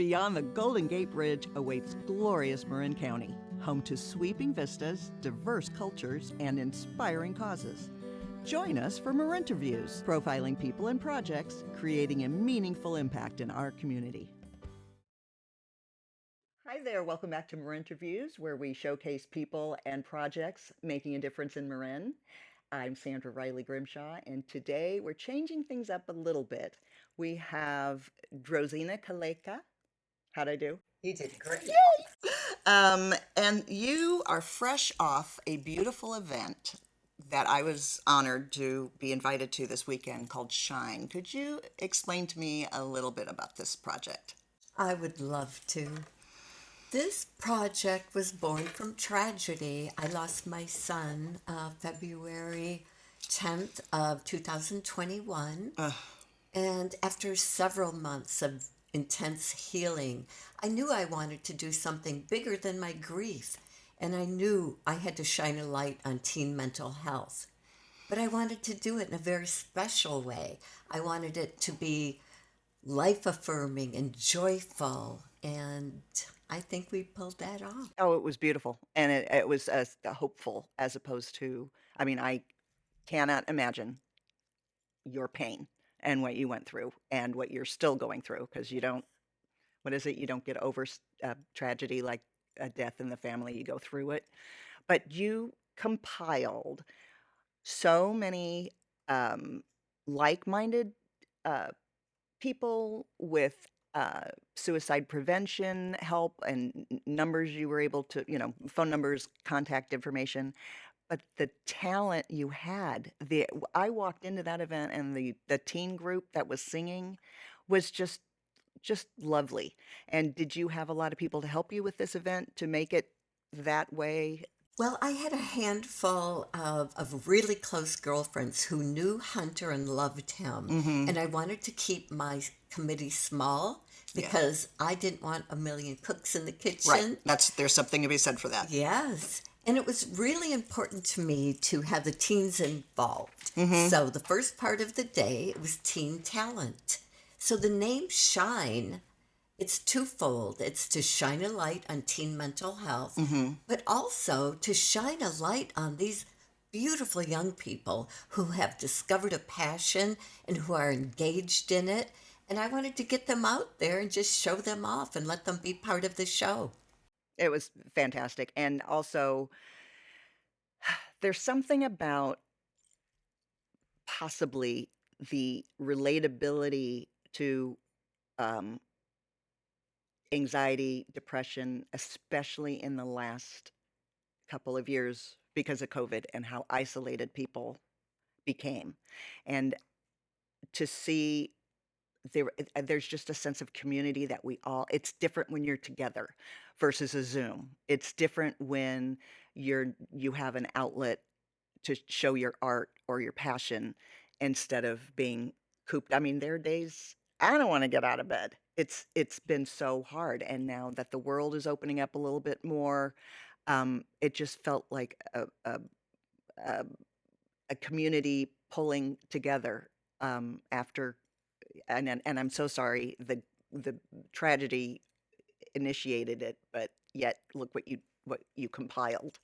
Beyond the Golden Gate Bridge awaits glorious Marin County, home to sweeping vistas, diverse cultures, and inspiring causes. Join us for Marinterviews, profiling people and projects, creating a meaningful impact in our community. Hi there, welcome back to Marinterviews, where we showcase people and projects making a difference in Marin. I'm Sandra Riley Grimshaw, and today we're changing things up a little bit. We have Rosina Caleca. How'd I do? You did great. And you are fresh off a beautiful event that I was honored to be invited to this weekend called Shine. Could you explain to me a little bit about this project? I would love to. This project was born from tragedy. I lost my son February 10th of 2021. And after several months of intense healing, I knew I wanted to do something bigger than my grief. And I knew I had to shine a light on teen mental health. But I wanted to do it in a very special way. I wanted it to be life affirming and joyful. And I think we pulled that off. Oh, it was beautiful. And it was hopeful as opposed to, I cannot imagine your pain and what you went through and what you're still going through because you don't, what is it? You don't get over tragedy like a death in the family. You go through it. But you compiled so many like-minded uh, people with suicide prevention help and numbers you were able to, phone numbers, contact information. But the talent you had, I walked into that event and the teen group that was singing was just lovely. And did you have a lot of people to help you with this event to make it that way? Well, I had a handful of really close girlfriends who knew Hunter and loved him. Mm-hmm. And I wanted to keep my committee small Yeah. because I didn't want a million cooks in the Right. kitchen. There's something to be said for that. Yes. And it was really important to me to have the teens involved. Mm-hmm. So the first part of the day, it was teen talent. So the name Shine, it's twofold. It's to shine a light on teen mental health, Mm-hmm. but also to shine a light on these beautiful young people who have discovered a passion and who are engaged in it. And I wanted to get them out there and just show them off and let them be part of the show. It was fantastic. And also, there's something about possibly the relatability to um, anxiety, depression, especially in the last couple of years because of COVID and how isolated people became. And to see there's just a sense of community that it's different when you're together versus a Zoom. It's different when you have an outlet to show your art or your passion instead of being cooped. There are days I don't want to get out of bed. It's been so hard, and now that the world is opening up a little bit more, it just felt like a, a community pulling together after. And I'm so sorry the tragedy initiated it, but yet look what you compiled.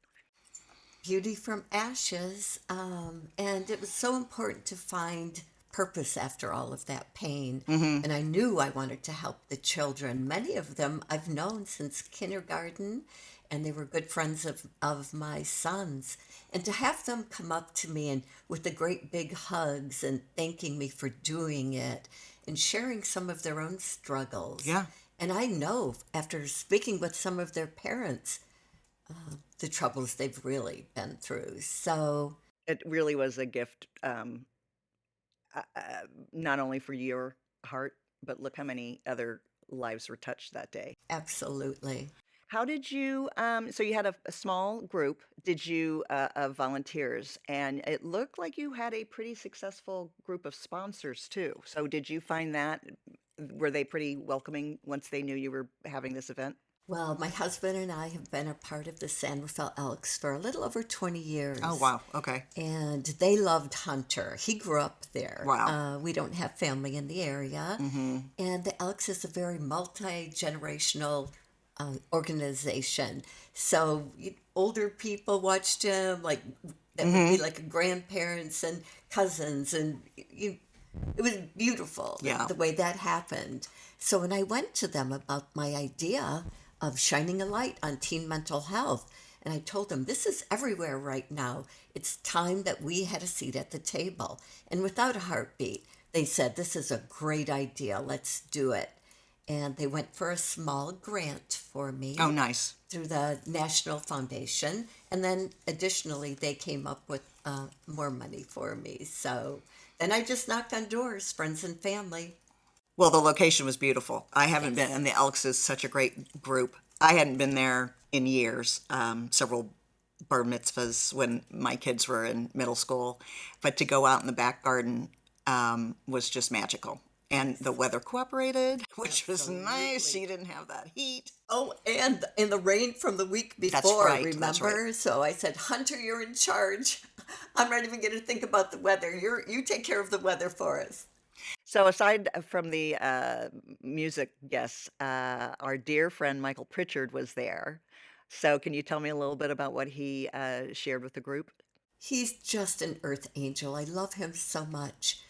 Beauty from ashes. And it was so important to find purpose after all of that pain. Hmm. And I knew I wanted to help the children. Many of them I've known since kindergarten, and they were good friends of my son's. And to have them come up to me and with the great big hugs and thanking me for doing it and sharing some of their own struggles. Yeah. And I know after speaking with some of their parents, the troubles they've really been through. So, It really was a gift, not only for your heart, but look how many other lives were touched that day. absolutely. How did you, so you had a small group, did you, of volunteers, and it looked like you had a pretty successful group of sponsors too. So did you find that, were they pretty welcoming once they knew you were having this event? Well, my husband and I have been a part of the San Rafael Elks for a little over 20 Oh, years, wow. Okay. and they loved Hunter. He grew up there. Wow. We don't have family in the area, Mm-hmm. and the Elks is a very multi-generational organization. So older people watched him, like that would be Mm-hmm. like grandparents and cousins, and you, it was beautiful Yeah. the way that happened. So when I went to them about my idea of shining a light on teen mental health, and I told them this is everywhere right now. It's time that we had a seat at the table. And without a heartbeat, they said, "This is a great idea. Let's do it." And they went for a small grant for Oh, me nice. through the National Foundation. And then additionally, they came up with more money for me. So then I just knocked on doors, friends and family. Well, the location was beautiful. I haven't been, Yes. and the Elks is such a great group. I hadn't been there in years, several bar mitzvahs when my kids were in middle school, but to go out in the back garden was just magical. And the Yes. weather cooperated, which was nice. Absolutely. You didn't have that heat. Oh, and in the rain from the week That's before, right. That's right. remember? So I said, Hunter, you're in charge. I'm not even going to think about the weather. You take care of the weather for us. So aside from the music guests, our dear friend Michael Pritchard was there. So can you tell me a little bit about what he shared with the group? He's just an earth angel. I love him so much.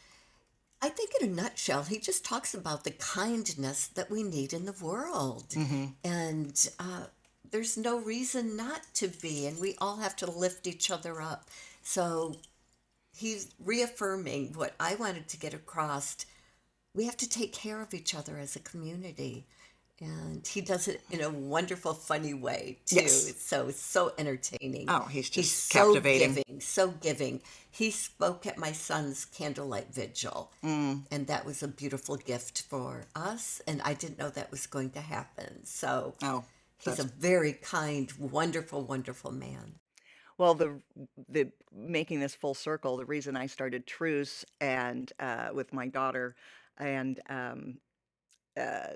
I think, in a nutshell, he just talks about the kindness that we need in the world. Hmm. And there's no reason not to be, and we all have to lift each other up. So he's reaffirming what I wanted to get across. We have to take care of each other as a community. And he does it in a wonderful, funny way, too. Yes. It's so entertaining. Oh, he's He's just so captivating. giving, so giving. He spoke at my son's candlelight vigil, Mm. and that was a beautiful gift for us. And I didn't know that was going to happen. So Oh, he's a that's very kind, wonderful, wonderful man. well, the making this full circle, the reason I started Truce and with my daughter, and uh,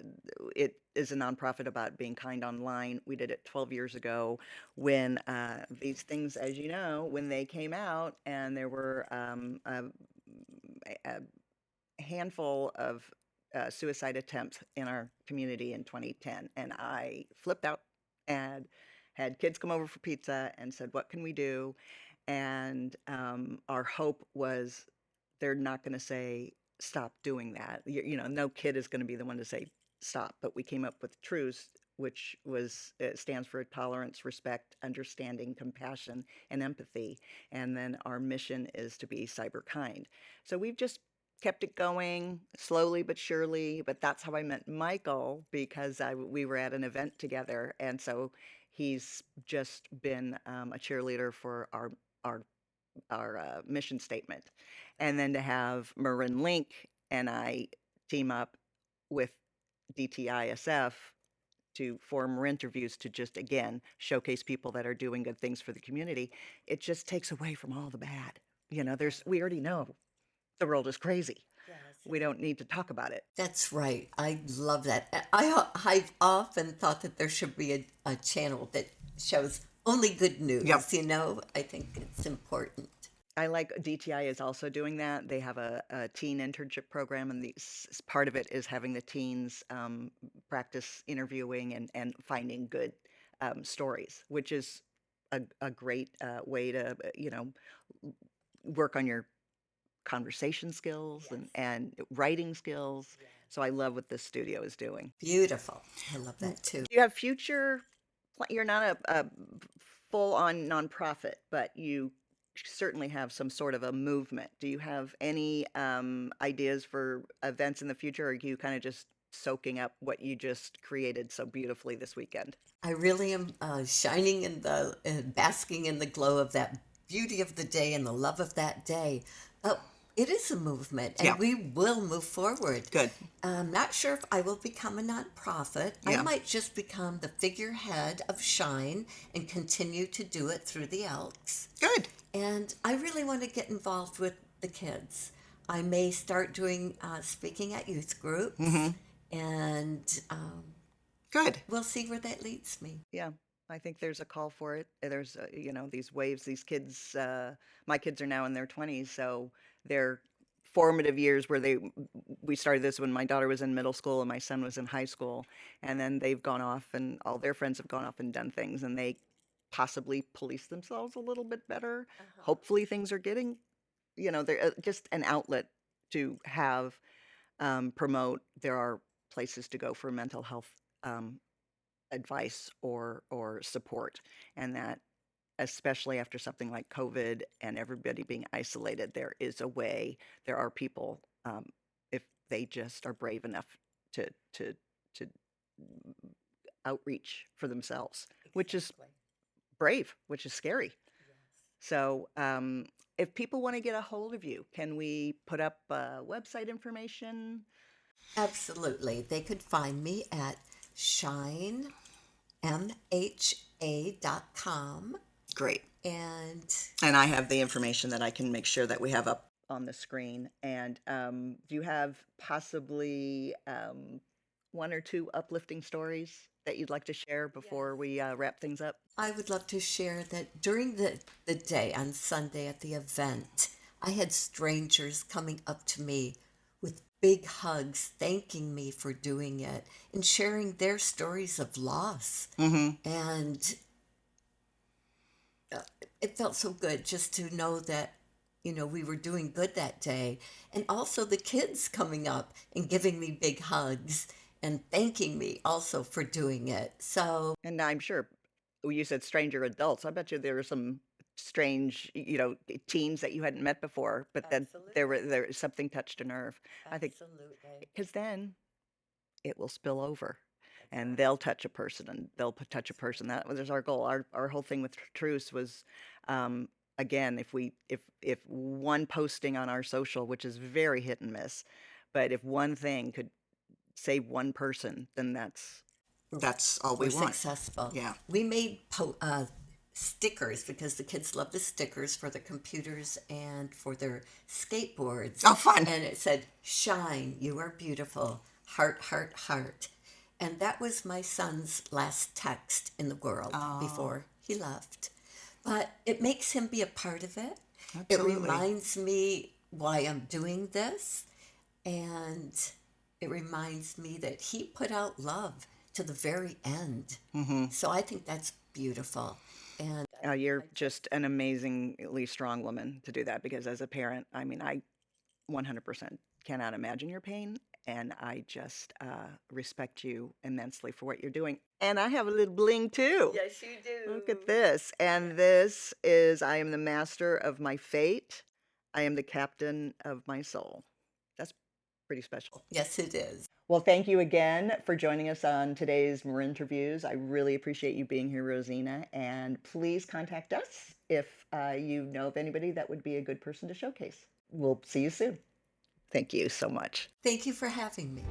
it is a nonprofit about being kind online. We did it 12 years ago when these things, as you know, when they came out, and there were a handful of suicide attempts in our community in 2010, and I flipped out and had kids come over for pizza and said, "What can we do?" And our hope was they're not going to say stop doing that. No kid is going to be the one to say stop. But we came up with truth, which was it stands for tolerance, respect, understanding, compassion, and empathy. And then our mission is to be cyber kind. So we've just kept it going slowly but surely. But that's how I met Michael because we were at an event together, and so he's just been a cheerleader for our mission statement. And then to have Marin Link and I team up with DTISF to form more interviews to just again showcase people that are doing good things for the community, it just takes away from all the bad. We already know the world is crazy. We don't need to talk about it. That's right. I love that. I've often thought that there should be a channel that shows only good Yep. news. I think it's important. I like DTI is also doing that. They have a teen internship program, and part of it is having the teens practice interviewing and finding good stories, which is a great way to, work on your conversation skills Yes. and writing skills. So I love what this studio is doing. Beautiful. I love Do that too. you have you're not a full-on nonprofit, but you certainly have some sort of a movement. Do you have any ideas for events in the future, or are you kind of just soaking up what you just created so beautifully this weekend? I really am shining basking in the glow of that beauty of the day and the love of that day. Uh, it is a movement, Yeah, and we will move forward. good. I'm not sure if I will become a nonprofit. I Yeah, might just become the figurehead of Shine and continue to do it through the Elks. good. And I really want to get involved with the kids. I may start doing speaking at youth groups Hmm. and Good. We'll see where that leads me. Yeah, I think there's a call for it. There's, you know, these waves, these kids, my kids are now in their 20s, so they're formative years where we started this when my daughter was in middle school and my son was in high school. And then they've gone off and all their friends have gone off and done things and they possibly police themselves a little bit better. Uh-huh. Hopefully things are getting, you know, they're just an outlet to have, promote. There are places to go for mental health, um, advice or support, and that especially after something like COVID and everybody being isolated, there is a way. There are people, if they just are brave enough to to outreach for themselves, which is Exactly. brave, which is scary. Yes. So, if people want to get a hold of you, can we put up website information? Absolutely. They could find me at shinemha.com. Great. And And I have the information that I can make sure that we have up on the screen. And do you have possibly one or two uplifting stories that you'd like to share before we wrap things up? I would love to share that during the day on Sunday at the event, I had strangers coming up to me with big hugs, thanking me for doing it and sharing their stories of loss. Mm-hmm. And it felt so good just to know that, we were doing good that day. And also the kids coming up and giving me big hugs and thanking me also for doing it. So, And I'm sure you said stranger adults. I bet you there were some strange, teens that you hadn't met before, but then absolutely, there something touched a nerve. I think absolutely. because then it will spill over That's and right. they'll touch a person and they'll touch a That's person. right. That was our goal. Our whole thing with Truce was, um, again, if one posting on our social, which is very hit and miss, but if one thing could save one person, then that's all we We're want. successful. Yeah. We made stickers because the kids love the stickers for their computers and for their skateboards. Oh, fun. And it said, "Shine, you are beautiful. Heart, heart, heart." And that was my son's last text in the world Oh, before he left. But it makes him be a part of it. It absolutely. reminds me why I'm doing this. And it reminds me that he put out love to the very end. Mm-hmm. So I think that's beautiful. And You're just an amazingly strong woman to do that because as a parent, I mean, I 100% cannot imagine your pain. And I just respect you immensely for what you're doing. And I have a little bling too. yes, you do. Look at this. And this is I am the master of my fate. I am the captain of my soul. That's pretty special. Yes, it is. Well, thank you again for joining us on today's Marin Interviews. I really appreciate you being here, Rosina. And please contact us if you know of anybody that would be a good person to showcase. We'll see you soon. Thank you so much. Thank you for having me.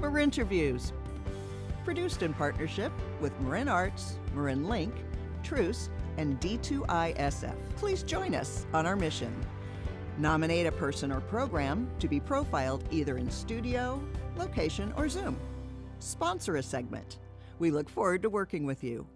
Marin Interviews, produced in partnership with Marin Arts, Marin Link, Truce, and D2ISF. Please join us on our mission. Nominate a person or program to be profiled either in studio, location, or Zoom. Sponsor a segment. We look forward to working with you.